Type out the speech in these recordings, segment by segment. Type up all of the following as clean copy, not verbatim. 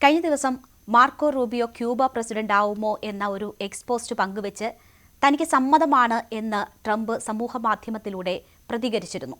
കഴിഞ്ഞ ദിവസം Marco Rubio Cuba president ആവുമോ എന്ന ഒരു എക്സ്പോസ്റ്റ് പങ്കുവെച്ച് തനിക്ക് സമ്മതമാണ് എന്ന് ട്രംപ് സമൂഹമാധ്യമത്തിലൂടെ പ്രതികരിച്ചിരുന്നു.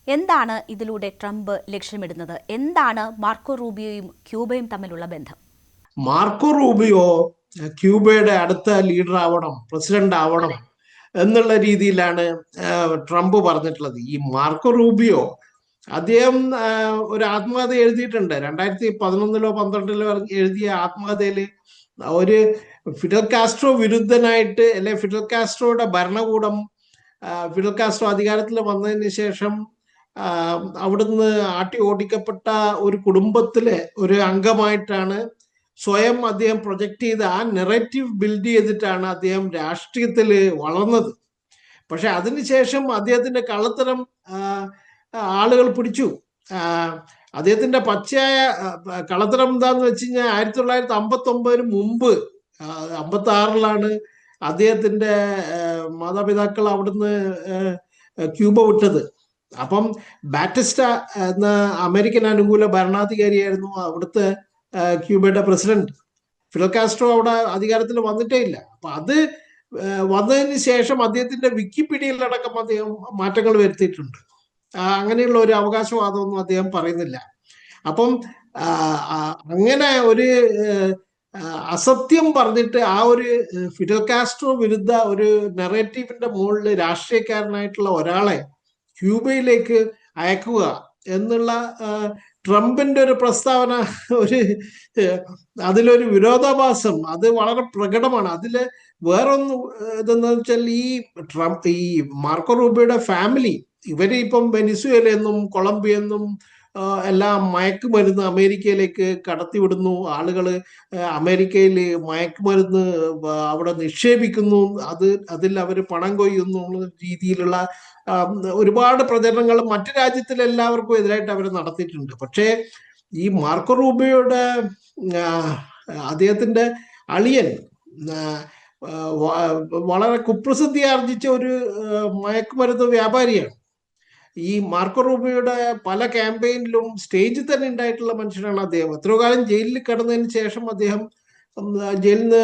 എന്താണ് ഇതിലൂടെ ട്രംപ് ലക്ഷ്യമിടുന്നത്? എന്താണ് മാർക്കോ റൂബിയോയും ക്യൂബയും തമ്മിലുള്ള ബന്ധം? മാർക്കോ റൂബിയോ ക്യൂബയുടെ അടുത്ത ലീഡർ ആവണം, പ്രസിഡന്റ് ആവണം എന്നുള്ള രീതിയിലാണ് ട്രംപ് പറഞ്ഞിട്ടുള്ളത്. ഈ മാർക്കോ റൂബിയോ അദ്ദേഹം ഒരു ആത്മകഥ എഴുതിയിട്ടുണ്ട്. 2011 12 എഴുതിയ ആത്മകഥയില് ഒരു ഫിഡൽ കാസ്ട്രോ വിരുദ്ധനായിട്ട്, അല്ലെ ഫിഡൽ കാസ്ട്രോയുടെ ഭരണകൂടം, ഫിഡൽ കാസ്ട്രോ അധികാരത്തിൽ വന്നതിന് ശേഷം അവിടുന്ന് ആട്ടി ഓടിക്കപ്പെട്ട ഒരു കുടുംബത്തിലെ ഒരു അംഗമായിട്ടാണ് സ്വയം അദ്ദേഹം പ്രൊജക്റ്റ് ചെയ്ത് ആ നെറേറ്റീവ് ബിൽഡ് ചെയ്തിട്ടാണ് അദ്ദേഹം രാഷ്ട്രീയത്തിൽ വളർന്നത്. പക്ഷെ അതിനുശേഷം അദ്ദേഹത്തിന്റെ കള്ളത്തരം ആളുകൾ പിടിച്ചു. അദ്ദേഹത്തിന്റെ പച്ചയായ കള്ളത്തരം എന്താന്ന് വെച്ച് കഴിഞ്ഞാൽ 1959 മുമ്പ് 56 അദ്ദേഹത്തിന്റെ മാതാപിതാക്കൾ അവിടുന്ന് ക്യൂബ വിട്ടത്. അപ്പം ബാറ്റിസ്റ്റ എന്ന അമേരിക്കൻ അനുകൂല ഭരണാധികാരിയായിരുന്നു അവിടുത്തെ ക്യൂബയുടെ പ്രസിഡന്റ്. ഫിഡൽ കാസ്ട്രോ അവിടെ അധികാരത്തിൽ വന്നിട്ടേ ഇല്ല. അപ്പൊ അത് വന്നതിന് ശേഷം അദ്ദേഹത്തിന്റെ വിക്കിപീഡിയയിലടക്കം അദ്ദേഹം മാറ്റങ്ങൾ വരുത്തിയിട്ടുണ്ട്. അങ്ങനെയുള്ള ഒരു അവകാശവാദമൊന്നും അദ്ദേഹം പറയുന്നില്ല. അപ്പം അങ്ങനെ ഒരു അസത്യം പറഞ്ഞിട്ട് ആ ഒരു ഫിഡൽ കാസ്ട്രോ വിരുദ്ധ ഒരു നെറേറ്റീവിന്റെ മുകളിൽ രാഷ്ട്രീയക്കാരനായിട്ടുള്ള ഒരാളെ ക്യൂബയിലേക്ക് അയക്കുക എന്നുള്ള ട്രംപിന്റെ ഒരു പ്രസ്താവന, അതിലൊരു വിരോധാഭാസം അത് വളരെ പ്രകടമാണ്. അതില് വേറൊന്നും ഇതെന്ന് വെച്ചാൽ ഈ മാർക്കോ റൂബിയോയുടെ ഫാമിലി, ഇവര് ഇപ്പം വെനിസ്വേലയെന്നും കൊളംബിയെന്നും എല്ലാം മയക്കുമരുന്ന് അമേരിക്കയിലേക്ക് കടത്തിവിടുന്നു. ആളുകള് അമേരിക്കയിൽ മയക്കുമരുന്ന് അവിടെ നിക്ഷേപിക്കുന്നു, അതിൽ അവർ പണം കൊയ്യുന്നു രീതിയിലുള്ള ഒരുപാട് പ്രചരണങ്ങൾ മറ്റു രാജ്യത്തിലെല്ലാവർക്കും എതിരായിട്ട് അവർ നടത്തിയിട്ടുണ്ട്. പക്ഷേ ഈ മാർക്കോ റൂബിയോയുടെ അദ്ദേഹത്തിന്റെ അളിയൻ വളരെ കുപ്രസിദ്ധി ആർജിച്ച ഒരു മയക്കുമരുന്ന് വ്യാപാരിയാണ്. ഈ മാർക്കോ റൂബിയോയുടെ പല ക്യാമ്പയിനിലും സ്റ്റേജിൽ തന്നെ ഉണ്ടായിട്ടുള്ള മനുഷ്യനാണ് അദ്ദേഹം. എത്രയോ കാലം ജയിലിൽ കിടന്നതിന് ശേഷം അദ്ദേഹം ജയിലിൽ നിന്ന്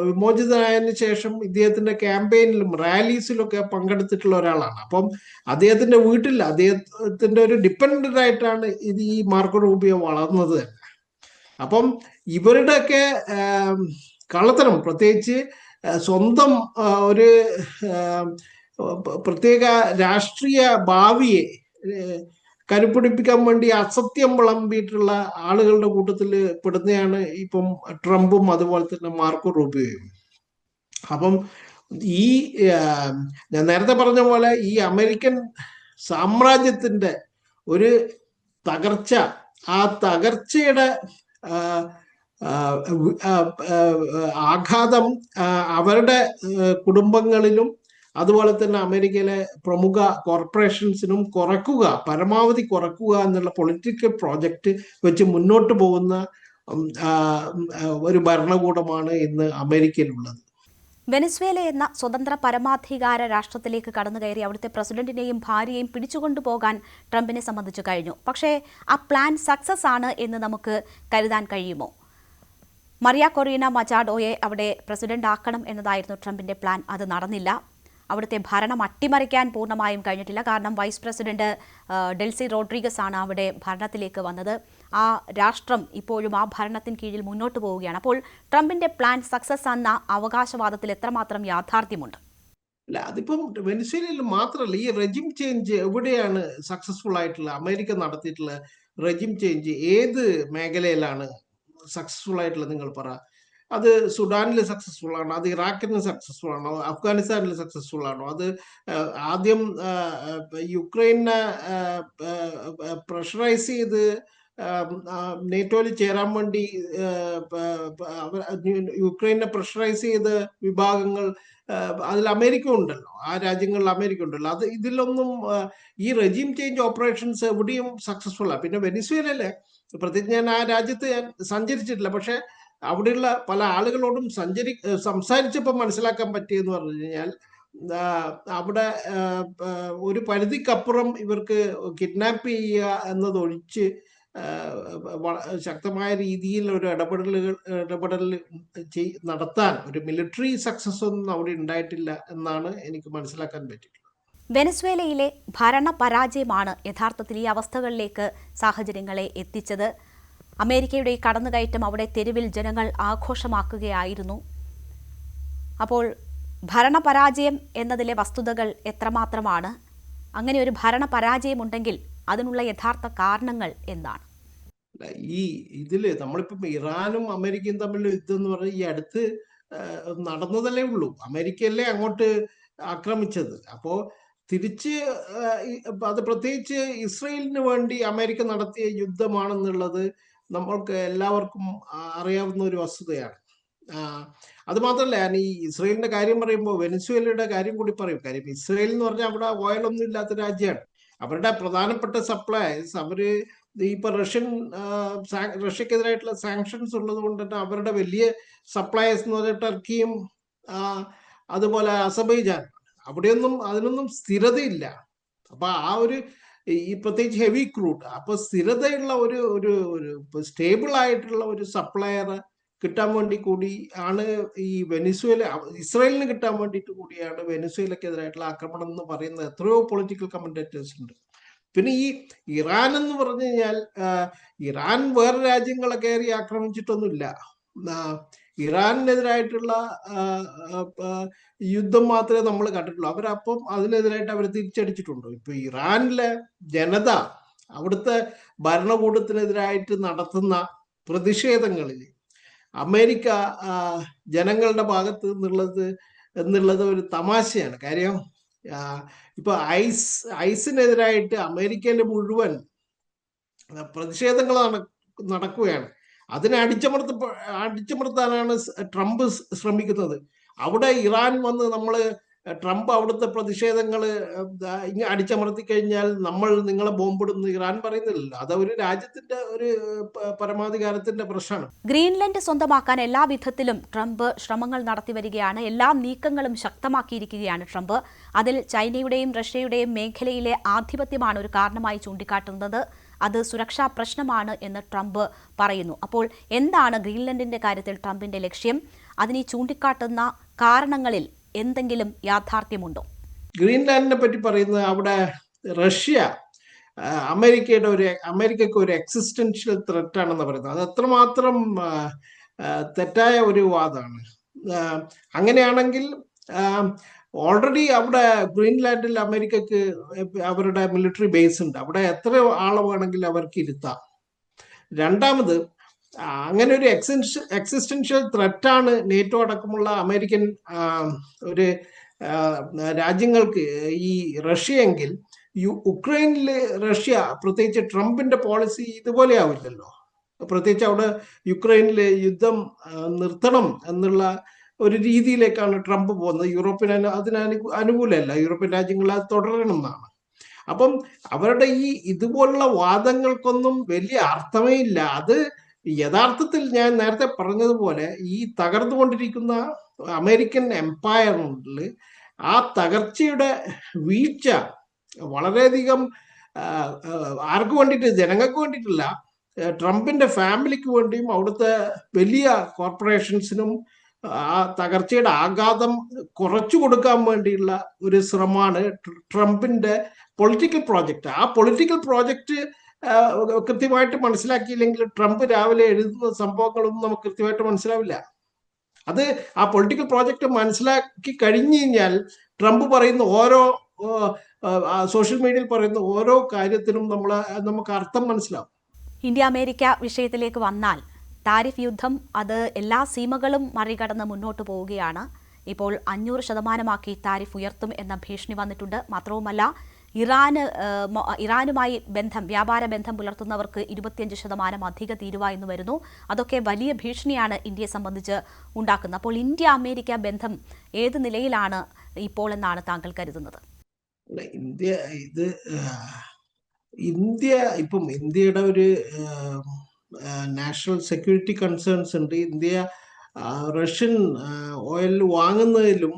വിമോചിതനായതിനു ശേഷം ഇദ്ദേഹത്തിന്റെ ക്യാമ്പയിനിലും റാലീസിലൊക്കെ പങ്കെടുത്തിട്ടുള്ള ഒരാളാണ്. അപ്പം അദ്ദേഹത്തിന്റെ വീട്ടിൽ അദ്ദേഹത്തിന്റെ ഒരു ഡിപ്പെൻഡന്റ് ആയിട്ടാണ് ഈ മാർക്കോ റൂബിയോ വളർന്നത് തന്നെ. അപ്പം ഇവരുടെയൊക്കെ കള്ളത്തരം, പ്രത്യേകിച്ച് സ്വന്തം ഒരു പ്രത്യേക രാഷ്ട്രീയ ഭാവിയെ കരുപ്പിടിപ്പിക്കാൻ വേണ്ടി അസത്യം വിളമ്പിയിട്ടുള്ള ആളുകളുടെ കൂട്ടത്തിൽ പെടുന്നതാണ് ഇപ്പം ട്രംപും അതുപോലെ തന്നെ മാർക്കോ റൂബിയോയും. അപ്പം ഞാൻ നേരത്തെ പറഞ്ഞ പോലെ ഈ അമേരിക്കൻ സാമ്രാജ്യത്തിന്റെ ഒരു തകർച്ച, ആ തകർച്ചയുടെ ആഘാതം അവരുടെ കുടുംബങ്ങളിലും അതുപോലെ തന്നെ അമേരിക്കയിലെ പ്രമുഖ കോർപ്പറേഷൻസിനും പരമാവധി കുറക്കുക എന്നുള്ള പൊളിറ്റിക്കൽ പ്രോജക്റ്റ് വെച്ച് മുന്നോട്ട് പോകുന്ന ഒരു ഭരണകൂടമാണ് ഇന്ന് അമേരിക്കയിലുള്ളത്. വെനസ്വേല എന്ന സ്വതന്ത്ര പരമാധികാര രാഷ്ട്രത്തിലേക്ക് കടന്നുകയറി അവിടുത്തെ പ്രസിഡന്റിനെയും ഭാര്യയെയും പിടിച്ചുകൊണ്ടുപോകാൻ ട്രംപിനെ സംബന്ധിച്ച് കഴിഞ്ഞു. പക്ഷേ ആ പ്ലാൻ സക്സസ് ആണ് എന്ന് നമുക്ക് കരുതാൻ കഴിയുമോ? മറിയ കൊറീന മച്ചാഡോയെ അവിടെ പ്രസിഡന്റ് ആക്കണം എന്നതായിരുന്നു ട്രംപിന്റെ പ്ലാൻ. അത് നടന്നില്ല. അവിടുത്തെ ഭരണം അട്ടിമറിക്കാൻ പൂർണ്ണമായും കഴിഞ്ഞിട്ടില്ല. കാരണം വൈസ് പ്രസിഡന്റ് ഡെൽസി റോഡ്രിഗസ് ആണ് അവിടെ ഭരണത്തിലേക്ക് വന്നത്. ആ രാഷ്ട്രം ഇപ്പോഴും ആ ഭരണത്തിന് കീഴിൽ മുന്നോട്ട് പോവുകയാണ്. അപ്പോൾ ട്രംപിന്റെ പ്ലാൻ സക്സസ് എന്ന അവകാശവാദത്തിൽ എത്രമാത്രം യാഥാർത്ഥ്യമുണ്ട്? അല്ല, അതിപ്പം വെനസ്വേലയിൽ മാത്രമല്ല, ഈ റെജിം ചേഞ്ച് എവിടെയാണ് സക്സസ്ഫുൾ ആയിട്ടുള്ള അമേരിക്ക നടത്തിയിട്ടുള്ള റെജിം ചേഞ്ച് ഏത് മേഖലയിലാണ് സക്സസ്ഫുൾ ആയിട്ടുള്ളത്? നിങ്ങൾ പറ. അത് സുഡാനിൽ സക്സസ്ഫുൾ ആണോ? അത് ഇറാഖിന് സക്സസ്ഫുൾ ആണോ? അഫ്ഗാനിസ്ഥാനിൽ സക്സസ്ഫുൾ ആണോ? അത് ആദ്യം യുക്രൈനെ പ്രഷറൈസ് ചെയ്ത് നേറ്റോയിൽ ചേരാൻ വേണ്ടി യുക്രൈനെ പ്രഷറൈസ് ചെയ്ത വിഭാഗങ്ങൾ, അതിൽ അമേരിക്ക ഉണ്ടല്ലോ, ആ രാജ്യങ്ങളിൽ അമേരിക്ക ഉണ്ടല്ലോ. ഇതിലൊന്നും ഈ റെജിം ചേഞ്ച് ഓപ്പറേഷൻസ് എവിടെയും സക്സസ്ഫുൾ ആണ്. പിന്നെ വെനിസ്വേലയിലെ, പ്രത്യേകിച്ച് ഞാൻ ആ രാജ്യത്ത് ഞാൻ സഞ്ചരിച്ചിട്ടില്ല, പക്ഷെ അവിടെയുള്ള പല ആളുകളോടും സംസാരിച്ചപ്പോൾ മനസ്സിലാക്കാൻ പറ്റിയെന്ന് പറഞ്ഞു കഴിഞ്ഞാൽ അവിടെ ഒരു പരിധിക്കപ്പുറം ഇവർക്ക് കിഡ്നാപ്പ് ചെയ്യുക എന്നതൊഴിച്ച് ശക്തമായ രീതിയിൽ ഒരു ഇടപെടൽ നടത്താൻ ഒരു മിലിറ്ററി സക്സസ് ഒന്നും അവിടെ ഉണ്ടായിട്ടില്ല എന്നാണ് എനിക്ക് മനസ്സിലാക്കാൻ പറ്റിയിട്ടുള്ളത്. വെനസ്വേലയിലെ ഭരണ പരാജയമാണ് യഥാർത്ഥത്തിൽ ഈ അവസ്ഥകളിലേക്ക് സാഹചര്യങ്ങളെ എത്തിച്ചത്. അമേരിക്കയുടെ ഈ കടന്നുകയറ്റം അവിടെ തെരുവിൽ ജനങ്ങൾ ആഘോഷമാക്കുകയായിരുന്നു. അപ്പോൾ ഭരണപരാജയം എന്നതിലെ വസ്തുതകൾ എത്രമാത്രമാണ്? അങ്ങനെ ഒരു ഭരണപരാജയമുണ്ടെങ്കിൽ അതിനുള്ള യഥാർത്ഥ കാരണങ്ങൾ എന്താണ്? ഇതില് നമ്മളിപ്പം ഇറാനും അമേരിക്കയും തമ്മിലുള്ള യുദ്ധം എന്ന് പറഞ്ഞാൽ ഈ അടുത്ത് നടന്നതല്ലേ ഉള്ളൂ. അമേരിക്കയല്ലേ അങ്ങോട്ട് ആക്രമിച്ചത്. അപ്പോ തിരിച്ച് അത് പ്രത്യേകിച്ച് ഇസ്രയേലിന് വേണ്ടി അമേരിക്ക നടത്തിയ യുദ്ധമാണെന്നുള്ളത് നമ്മൾക്ക് എല്ലാവർക്കും അറിയാവുന്ന ഒരു വസ്തുതയാണ്. അത് മാത്രമല്ല, ഞാൻ ഈ ഇസ്രയേലിന്റെ കാര്യം പറയുമ്പോൾ വെനസ്വേലയുടെ കാര്യം കൂടി പറയും. കാര്യം ഇസ്രയേൽ എന്ന് പറഞ്ഞാൽ അവിടെ ഓയിലൊന്നും ഇല്ലാത്ത രാജ്യമാണ്. അവരുടെ പ്രധാനപ്പെട്ട സപ്ലൈസ് അവര് ഇപ്പൊ റഷ്യക്കെതിരായിട്ടുള്ള സാങ്ഷൻസ് ഉള്ളത് കൊണ്ട് തന്നെ അവരുടെ വലിയ സപ്ലൈസ് എന്ന് പറഞ്ഞാൽ ടർക്കിയും അതുപോലെ അസർബൈജാൻ, അവിടെയൊന്നും അതിനൊന്നും സ്ഥിരതയില്ല. അപ്പൊ ആ ഒരു ഈ പ്രത്യേകിച്ച് ഹെവി ക്രൂഡ്, അപ്പൊ സ്ഥിരതയുള്ള ഒരു സ്റ്റേബിൾ ആയിട്ടുള്ള ഒരു സപ്ലയർ കിട്ടാൻ വേണ്ടി കൂടി ആണ് ഈ വെനിസ്വേല, ഇസ്രായേലിന് കിട്ടാൻ വേണ്ടിയിട്ട് കൂടിയാണ് വെനിസ്വേലക്കെതിരായിട്ടുള്ള ആക്രമണം എന്ന് പറയുന്നത് എത്രയോ പൊളിറ്റിക്കൽ കമന്റേറ്റേഴ്സ് ഉണ്ട്. പിന്നെ ഈ ഇറാൻ എന്ന് പറഞ്ഞു കഴിഞ്ഞാൽ ഇറാൻ വേറെ രാജ്യങ്ങളെ കയറി ആക്രമിച്ചിട്ടൊന്നുമില്ല. ഇറാനെതിരായിട്ടുള്ള യുദ്ധം മാത്രമേ നമ്മൾ കണ്ടിട്ടുള്ളൂ. അവരപ്പം അതിനെതിരായിട്ട് അവർ തിരിച്ചടിച്ചിട്ടുണ്ട്. ഇപ്പൊ ഇറാനിലെ ജനത അവിടുത്തെ ഭരണകൂടത്തിനെതിരായിട്ട് നടത്തുന്ന പ്രതിഷേധങ്ങളിൽ അമേരിക്ക ജനങ്ങളുടെ ഭാഗത്ത് എന്നുള്ളത് ഒരു തമാശയാണ്. കാര്യം ഇപ്പൊ ഐസിനെതിരായിട്ട് അമേരിക്കയിലെ മുഴുവൻ പ്രതിഷേധങ്ങൾ നടക്കുകയാണ്. അതിനെ അടിച്ചമർത്താനാണ് ട്രംപ് ശ്രമിക്കുന്നത്. അവിടെ ഇറാൻ വന്ന് ട്രംപ് അവിടുത്തെ പ്രതിഷേധങ്ങൾ അടിച്ചമർത്തി കഴിഞ്ഞാൽ നമ്മൾ നിങ്ങളെ ബോംബിടുന്നു ഇറാൻ പറയുന്നില്ലല്ലോ. അത് ഒരു രാജ്യത്തിന്റെ ഒരു പരമാധികാരത്തിന്റെ പ്രശ്നമാണ്. ഗ്രീൻലൻഡ് സ്വന്തമാക്കാൻ എല്ലാ വിധത്തിലും ട്രംപ് ശ്രമങ്ങൾ നടത്തി വരികയാണ്. എല്ലാ നീക്കങ്ങളും ശക്തമാക്കിയിരിക്കുകയാണ് ട്രംപ്. അതിൽ ചൈനയുടെയും റഷ്യയുടെയും മേഖലയിലെ ആധിപത്യമാണ് ഒരു കാരണമായി ചൂണ്ടിക്കാട്ടുന്നത്. അത് സുരക്ഷാ പ്രശ്നമാണ് എന്ന് ട്രംപ് പറയുന്നു. അപ്പോൾ എന്താണ് ഗ്രീൻലൻഡിന്റെ കാര്യത്തിൽ ട്രംപിന്റെ ലക്ഷ്യം? അതിനെ ചൂണ്ടിക്കാട്ടുന്ന കാരണങ്ങളിൽ എന്തെങ്കിലും യാഥാർത്ഥ്യമുണ്ടോ? ഗ്രീൻലാൻഡിനെ പറ്റി പറയുന്നത് അവിടെ റഷ്യ അമേരിക്കയ്ക്ക് ഒരു എക്സിസ്റ്റൻഷ്യൽ ത്രെറ്റ് ആണെന്ന് പറയുന്നത്. അത് എത്രമാത്രം തെറ്റായ ഒരു വാദമാണ്. അങ്ങനെയാണെങ്കിൽ ഓൾറെഡി അവിടെ ഗ്രീൻലാൻഡിൽ അമേരിക്കക്ക് അവരുടെ മിലിറ്ററി ബേസ് ഉണ്ട്. അവിടെ എത്ര ആളെ വേണമെങ്കിലും അവർക്ക് ഇരുത്താം. രണ്ടാമത് അങ്ങനെ ഒരു എക്സിസ്റ്റൻഷ്യൽ ത്രെറ്റാണ് നേറ്റോ അടക്കമുള്ള അമേരിക്കൻ ഒരു രാജ്യങ്ങൾക്ക് ഈ റഷ്യ എങ്കിൽ ഉക്രൈനില് റഷ്യ പ്രത്യേകിച്ച് ട്രംപിന്റെ പോളിസി ഇതുപോലെ ആവില്ലല്ലോ. പ്രത്യേകിച്ച് അവിടെ യുക്രൈനില് യുദ്ധം നിർത്തണം എന്നുള്ള ഒരു രീതിയിലേക്കാണ് ട്രംപ് പോകുന്നത്. അതിന് അനുകൂലമല്ല. യൂറോപ്യൻ രാജ്യങ്ങൾ അത് തുടരണം എന്നാണ്. അപ്പം അവരുടെ ഇതുപോലുള്ള വാദങ്ങൾക്കൊന്നും വലിയ അർത്ഥമേ ഇല്ല. അത് യഥാർത്ഥത്തിൽ ഞാൻ നേരത്തെ പറഞ്ഞതുപോലെ ഈ തകർന്നുകൊണ്ടിരിക്കുന്ന അമേരിക്കൻ എംപയറിൽ ആ തകർച്ചയുടെ വീഴ്ച വളരെയധികം ആർക്ക് വേണ്ടിയിട്ട്, ജനങ്ങൾക്ക് വേണ്ടിയിട്ടില്ല, ട്രംപിന്റെ ഫാമിലിക്ക് വേണ്ടിയും അവിടുത്തെ വലിയ കോർപ്പറേഷൻസിനും ആ തകർച്ചയുടെ ആഘാതം കുറച്ചു കൊടുക്കാൻ വേണ്ടിയുള്ള ഒരു ശ്രമമാണ് ട്രംപിന്റെ പൊളിറ്റിക്കൽ പ്രോജക്റ്റ്. ആ പൊളിറ്റിക്കൽ പ്രോജക്റ്റ് കൃത്യമായിട്ട് മനസ്സിലാക്കിയില്ലെങ്കിൽ ട്രംപ് രാവിലെ എഴുതുന്ന സംഭവങ്ങളൊന്നും നമുക്ക് കൃത്യമായിട്ട് മനസ്സിലാവില്ല. അത് ആ പൊളിറ്റിക്കൽ പ്രോജക്റ്റ് മനസ്സിലാക്കി കഴിഞ്ഞു കഴിഞ്ഞാൽ ട്രംപ് പറയുന്ന ഓരോ സോഷ്യൽ മീഡിയയിൽ പറയുന്ന ഓരോ കാര്യത്തിനും നമുക്ക് അർത്ഥം മനസ്സിലാവും. ഇന്ത്യ അമേരിക്ക വിഷയത്തിലേക്ക് വന്നാൽ താരിഫ് യുദ്ധം അത് എല്ലാ സീമകളും മറികടന്ന് മുന്നോട്ട് പോവുകയാണ്. ഇപ്പോൾ 500% താരിഫ് ഉയർത്തും എന്ന ഭീഷണി വന്നിട്ടുണ്ട്. മാത്രവുമല്ല ഇറാനുമായി വ്യാപാര ബന്ധം പുലർത്തുന്നവർക്ക് 25% അധിക തീരുവ എന്ന് വരുന്നു. അതൊക്കെ വലിയ ഭീഷണിയാണ് ഇന്ത്യയെ സംബന്ധിച്ച് ഉണ്ടാക്കുന്നത്. അപ്പോൾ ഇന്ത്യ അമേരിക്ക ബന്ധം ഏത് നിലയിലാണ് ഇപ്പോൾ എന്നാണ് താങ്കൾ കരുതുന്നത്? ഇന്ത്യയുടെ ഒരു നാഷണൽ സെക്യൂരിറ്റി കൺസേൺസ് ഉണ്ട്. ഇന്ത്യ റഷ്യൻ ഓയിൽ വാങ്ങുന്നതിലും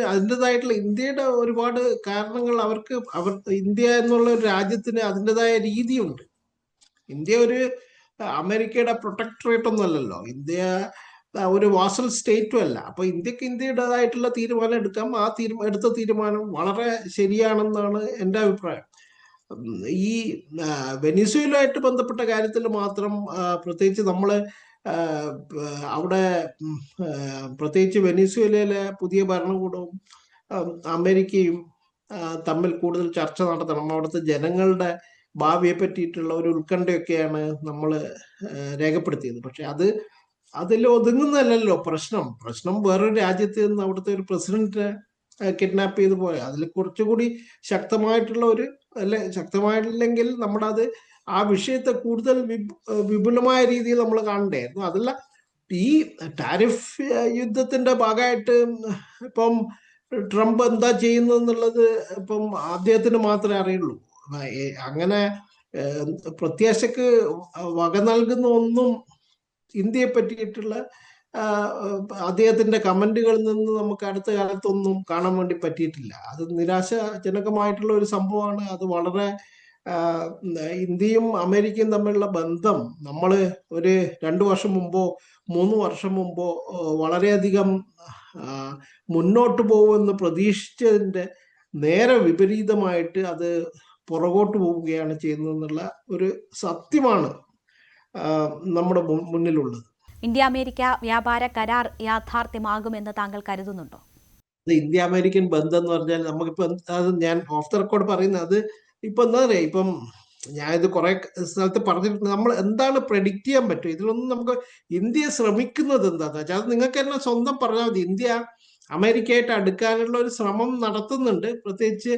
അതിൻ്റെതായിട്ടുള്ള ഇന്ത്യയുടെ ഒരുപാട് കാരണങ്ങൾ ഇന്ത്യ എന്നുള്ള ഒരു രാജ്യത്തിന് അതിൻ്റെതായ രീതിയുണ്ട്. ഇന്ത്യ ഒരു അമേരിക്കയുടെ പ്രൊട്ടക്ടറേറ്റ് ഒന്നും അല്ലല്ലോ. ഇന്ത്യ ഒരു വാസൽ സ്റ്റേറ്റും അല്ല. അപ്പൊ ഇന്ത്യക്ക് ഇന്ത്യയുടേതായിട്ടുള്ള തീരുമാനം എടുക്കാം. ആ എടുത്ത തീരുമാനം വളരെ ശരിയാണെന്നാണ് എൻ്റെ അഭിപ്രായം. ഈ വെനിസ്വേലുമായിട്ട് ബന്ധപ്പെട്ട കാര്യത്തിൽ മാത്രം പ്രത്യേകിച്ച് നമ്മള് അവിടെ പ്രത്യേകിച്ച് വെനിസ്വേലയിലെ പുതിയ ഭരണകൂടവും അമേരിക്കയും തമ്മിൽ കൂടുതൽ ചർച്ച നടത്തണം. അവിടുത്തെ ജനങ്ങളുടെ ഭാവിയെ പറ്റിയിട്ടുള്ള ഒരു ഉത്കണ്ഠയൊക്കെയാണ് നമ്മൾ രേഖപ്പെടുത്തിയത്. പക്ഷെ അതിൽ ഒതുങ്ങുന്നതല്ലല്ലോ പ്രശ്നം വേറൊരു രാജ്യത്ത് നിന്ന് അവിടുത്തെ ഒരു പ്രസിഡന്റിനെ കിഡ്നാപ്പ് ചെയ്ത് പോയ അതിൽ കുറച്ചുകൂടി ശക്തമായിട്ടുള്ള അല്ലെ, ശക്തമായിട്ടില്ലെങ്കിൽ നമ്മുടെ ആ വിഷയത്തെ കൂടുതൽ വിപുലമായ രീതിയിൽ നമ്മൾ കാണണ്ടായിരുന്നു. അതല്ല, ഈ ടാരിഫ് യുദ്ധത്തിന്റെ ഭാഗമായിട്ട് ഇപ്പം ട്രംപ് എന്താ ചെയ്യുന്നതെന്നുള്ളത് ഇപ്പം അദ്ദേഹത്തിന് മാത്രമേ അറിയുള്ളൂ. അങ്ങനെ പ്രത്യാശക്ക് വക നൽകുന്ന ഒന്നും ഇന്ത്യയെ പറ്റിയിട്ടുള്ള അദ്ദേഹത്തിന്റെ കമന്റുകളിൽ നിന്ന് നമുക്ക് അടുത്ത കാലത്തൊന്നും കാണാൻ വേണ്ടി പറ്റിയിട്ടില്ല. അത് നിരാശാജനകമായിട്ടുള്ള ഒരു സംഭവമാണ്. അത് വളരെ ഇന്ത്യയും അമേരിക്കയും തമ്മിലുള്ള ബന്ധം നമ്മൾ ഒരു 2 വർഷം മുമ്പോ 3 വർഷം മുമ്പോ വളരെയധികം മുന്നോട്ട് പോകുമെന്ന് പ്രതീക്ഷിച്ചതിന്റെ നേരെ വിപരീതമായിട്ട് അത് പുറകോട്ട് പോവുകയാണ് ചെയ്യുന്നതെന്നുള്ള ഒരു സത്യമാണ് നമ്മുടെ മുന്നിലുള്ളത്. ഇന്ത്യ അമേരിക്ക വ്യാപാര കരാർ യാഥാർത്ഥ്യമാകുമെന്ന് താങ്കൾ കരുതുന്നുണ്ടോ? ഇന്ത്യ അമേരിക്കൻ ബന്ധം എന്ന് പറഞ്ഞാൽ നമുക്കിപ്പോ അത് ഞാൻ ഓഫ് ദ റെക്കോർഡ് പറയുന്നത്, അത് ഇപ്പൊ എന്താ പറയാ, ഇപ്പം ഞാനിത് കുറെ സ്ഥലത്ത് പറഞ്ഞിട്ടുണ്ട്. നമ്മൾ എന്താണ് പ്രെഡിക്റ്റ് ചെയ്യാൻ പറ്റും ഇതിലൊന്നും? നമുക്ക് ഇന്ത്യ ശ്രമിക്കുന്നത് എന്താണെന്ന് വെച്ചാൽ അത് നിങ്ങൾക്ക് തന്നെ സ്വന്തം പറഞ്ഞാൽ മതി. ഇന്ത്യ അമേരിക്കയായിട്ട് അടുക്കാനുള്ള ഒരു ശ്രമം നടത്തുന്നുണ്ട്. പ്രത്യേകിച്ച്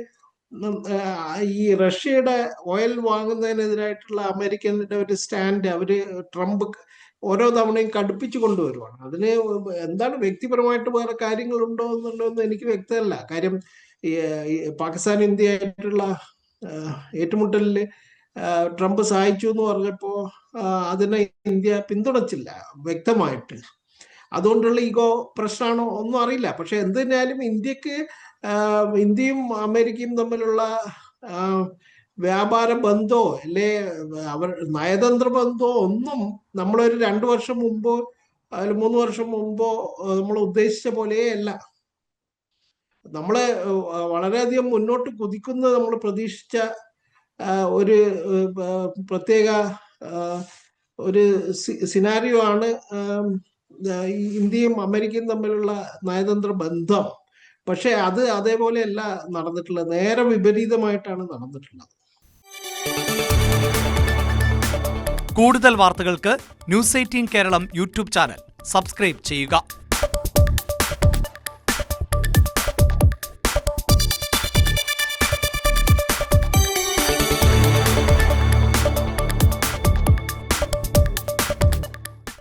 ഈ റഷ്യയുടെ ഓയിൽ വാങ്ങുന്നതിനെതിരായിട്ടുള്ള അമേരിക്കയുടെ ഒരു സ്റ്റാൻഡ് ട്രംപ് ഓരോ തവണയും കടുപ്പിച്ചു കൊണ്ടുവരുവാണ്. അതിന് എന്താണ് വ്യക്തിപരമായിട്ട് വേറെ കാര്യങ്ങളുണ്ടോ എന്നുള്ളതൊന്നും എനിക്ക് വ്യക്തമല്ല. കാര്യം പാകിസ്ഥാൻ ഇന്ത്യ ആയിട്ടുള്ള ഏറ്റുമുട്ടലിൽ ട്രംപ് സഹായിച്ചു എന്ന് പറഞ്ഞപ്പോ അതിനെ ഇന്ത്യ പിന്തുണച്ചില്ല വ്യക്തമായിട്ട്. അതുകൊണ്ടുള്ള ഈഗോ പ്രശ്നമാണോ ഒന്നും അറിയില്ല. പക്ഷെ എന്തിനായാലും ഇന്ത്യയും അമേരിക്കയും തമ്മിലുള്ള വ്യാപാര ബന്ധമോ അല്ലെ നയതന്ത്ര ബന്ധമോ ഒന്നും നമ്മളൊരു 2 വർഷം മുമ്പോ 3 വർഷം മുമ്പോ നമ്മൾ ഉദ്ദേശിച്ച പോലെയല്ല. നമ്മള് വളരെയധികം മുന്നോട്ട് കുതിക്കുന്നത് നമ്മൾ പ്രതീക്ഷിച്ച ഒരു പ്രത്യേക ഒരു സിനാരിയോ ആണ് ഇന്ത്യയും അമേരിക്കയും തമ്മിലുള്ള നയതന്ത്ര ബന്ധം. പക്ഷെ അത് അതേപോലെയല്ല നടന്നിട്ടുള്ളത്, നേരെ വിപരീതമായിട്ടാണ് നടന്നിട്ടുള്ളത്. കൂടുതൽ വാർത്തകൾക്ക് news 18 Keralam YouTube channel subscribe ചെയ്യുക.